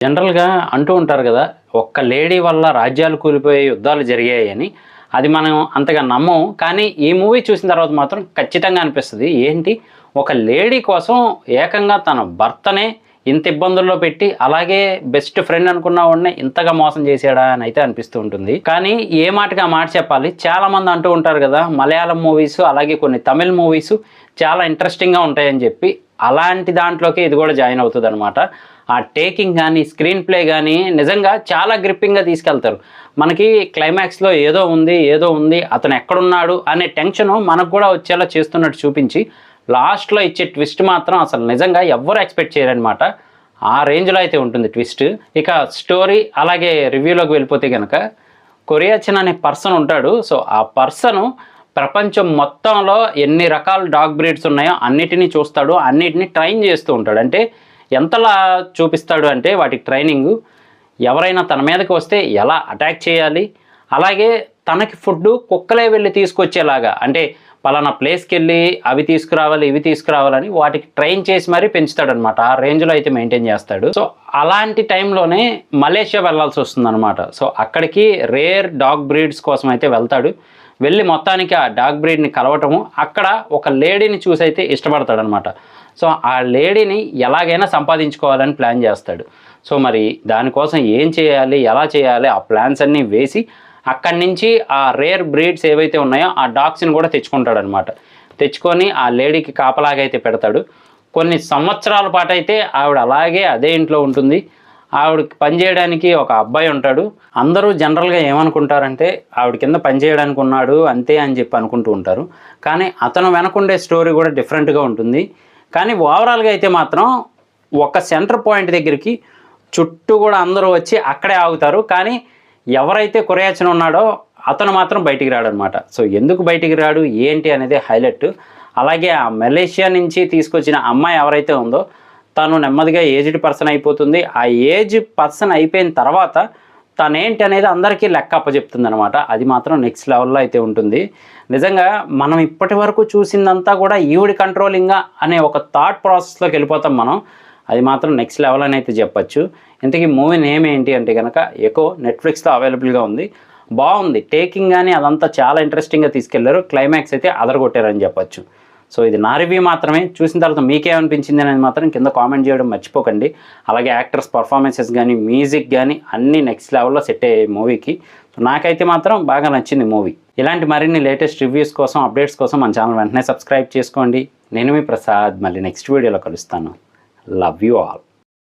జనరల్‌గా అంటూ ఉంటారు గదా! ఒక్క లేడీ వల్ల రాజ్యాలు కూలిపోయి యుద్ధాలు జరిగాయని. అది మనం అంతగా నమ్మం. కానీ ఈ మూవీ చూసిన తర్వాత మాత్రం ఖచ్చితంగా అనిపిస్తది. ఏంటి ఒక లేడీ కోసం ఏకంగా తన భర్తనే ఇంత ఇబ్బందుల్లో పెట్టి, అలాగే బెస్ట్ ఫ్రెండ్ అనుకున్న వాడినే ఇంతగా మోసం చేసాడా అని అయితే అనిపిస్తూ ఉంటుంది. కానీ ఏ మాటకి ఆ మాట చెప్పాలి. చాలామంది అంటూ ఉంటారు గదా! మలయాళం మూవీస్ అలాగే కొన్ని తమిళ్ మూవీస్ చాలా ఇంట్రెస్టింగ్‌గా ఉంటాయని చెప్పి. అలాంటి దాంట్లోకి ఇది కూడా జాయిన్ అవుతదనమాట. ఆ టేకింగ్ గానీ, స్క్రీన్ ప్లే గానీ నిజంగా చాలా గ్రిప్పింగ్‌గా తీసుకెళ్తారు. మనకి క్లైమాక్స్‌లో ఏదో ఉంది, ఏదో ఉంది, అతను ఎక్కడున్నాడు అనే టెన్షను మనకు కూడా వచ్చేలా చేస్తున్నట్టు చూపించి, లాస్ట్‌లో ఇచ్చే ట్విస్ట్ మాత్రం అసలు నిజంగా ఎవ్వరు ఎక్స్‌పెక్ట్ చేయరనమాట. ఆ రేంజ్‌లో అయితే ఉంటుంది ట్విస్ట్. ఇక స్టోరీ అలాగే రివ్యూలోకి వెళ్ళిపోతే గనక, కొరియాచన్ అనే పర్సన్ ఉంటాడు. సో, ఆ పర్సను ప్రపంచం మొత్తంలో ఎన్ని రకాల డాగ్ బ్రీడ్స్ ఉన్నాయో అన్నిటిని చూస్తాడు. అన్నిటిని ట్రైన్ చేస్తూ ఉంటాడు. అంటే ఎంతలా చూపిస్తాడు అంటే వాటికి ట్రైనింగు, ఎవరైనా తన మీదకి వస్తే ఎలా అటాక్ చేయాలి, అలాగే తనకి ఫుడ్డు కుక్కలే వెళ్ళి తీసుకొచ్చేలాగా, అంటే పలానా ప్లేస్‌కెళ్ళి అవి తీసుకురావాలి, ఇవి తీసుకురావాలని వాటికి ట్రైన్ చేసి మరీ పెంచుతాడనమాట. ఆ రేంజ్‌లో అయితే మెయింటైన్ చేస్తాడు. సో, అలాంటి టైంలోనే మలేషియా వెళ్ళాల్సొస్తుందనమాట. సో, అక్కడికి రేర్ డాగ్ బ్రీడ్స్ కోసం అయితే వెళ్తాడు. వెళ్ళి మొత్తానికి ఆ డాగ్ బ్రీడ్‌ని కలవటము, అక్కడ ఒక లేడీని చూసైతే ఇష్టపడతాడనమాట. సో, ఆ లేడీని ఎలాగైనా సంపాదించుకోవాలని ప్లాన్ చేస్తాడు. సో, మరి దానికోసం ఏం చేయాలి, ఎలా చేయాలి, ఆ ప్లాన్స్ అన్నీ వేసి అక్కడి నుంచి ఆ రేర్ బ్రీడ్స్ ఏవైతే ఉన్నాయో ఆ డాగ్స్‌ని కూడా తెచ్చుకుంటాడనమాట. తెచ్చుకొని ఆ లేడీకి కాపలాగా అయితే పెడతాడు. కొన్ని సంవత్సరాల పాటైతే ఆవిడ అలాగే అదే ఇంట్లో ఉంటుంది. ఆవిడకి పని చేయడానికి ఒక అబ్బాయి ఉంటాడు. అందరూ జనరల్‌గా ఏమనుకుంటారంటే ఆవిడ కింద పని చేయడానికి ఉన్నాడు అంతే అని చెప్పి అనుకుంటూ ఉంటారు. కానీ అతను వెనకుండే స్టోరీ కూడా డిఫరెంట్‌గా ఉంటుంది. కానీ ఓవరాల్‌గా అయితే మాత్రం ఒక సెంటర్ పాయింట్ దగ్గరికి చుట్టూ కూడా అందరూ వచ్చి అక్కడే ఆగుతారు. కానీ ఎవరైతే కొరియాచన్ ఉన్నాడో అతను మాత్రం బయటికి రాడనమాట. సో, ఎందుకు బయటికి రాడు, ఏంటి అనేది హైలైట్. అలాగే ఆ మలేషియా నుంచి తీసుకొచ్చిన అమ్మాయి ఎవరైతే ఉందో తను నెమ్మదిగా ఏజ్డ్ పర్సన్ అయిపోతుంది. ఆ ఏజ్ పర్సన్ అయిపోయిన తర్వాత తనేంటి అనేది అందరికీ లెక్క అప్పచెప్తుందనమాట. అది మాత్రం నెక్స్ట్ లెవెల్‌లో అయితే ఉంటుంది. నిజంగా మనం ఇప్పటి వరకు చూసిందంతా కూడా ఈవిడ కంట్రోలింగా అనే ఒక థాట్ ప్రాసెస్‌లోకి వెళ్ళిపోతాం మనం. అది మాత్రం నెక్స్ట్ లెవెల్ అని అయితే చెప్పొచ్చు. ఇంతకీ మూవీ నేమ్ ఏంటి అంటే గనక ఎకో, నెట్‌ఫ్లిక్స్‌లో అవైలబుల్‌గా ఉంది. బాగుంది. టేకింగ్ గాని అదంతా చాలా ఇంట్రెస్టింగ్‌గా తీసుకెళ్లారు. క్లైమాక్స్ అయితే అదరగొట్టారని చెప్పొచ్చు. సో, ఇది నా రివ్యూ మాత్రమే. చూసిన తర్వాత మీకేమనిపించింది అనేది మాత్రం కింద కామెంట్ చేయడం మర్చిపోకండి. అలాగే యాక్టర్స్ పర్ఫార్మెన్సెస్ గానీ, మ్యూజిక్ గానీ అన్నీ నెక్స్ట్ లెవెల్‌లో సెట్ అయ్యాయి మూవీకి. సో, నాకైతే మాత్రం బాగా నచ్చింది మూవీ. ఇలాంటి మరిన్ని లేటెస్ట్ రివ్యూస్ కోసం, అప్డేట్స్ కోసం మన ఛానల్ వెంటనే సబ్స్క్రైబ్ చేసుకోండి. నేను మీ ప్రసాద్. మళ్ళీ నెక్స్ట్ వీడియోలో కలుస్తాను. Love you all.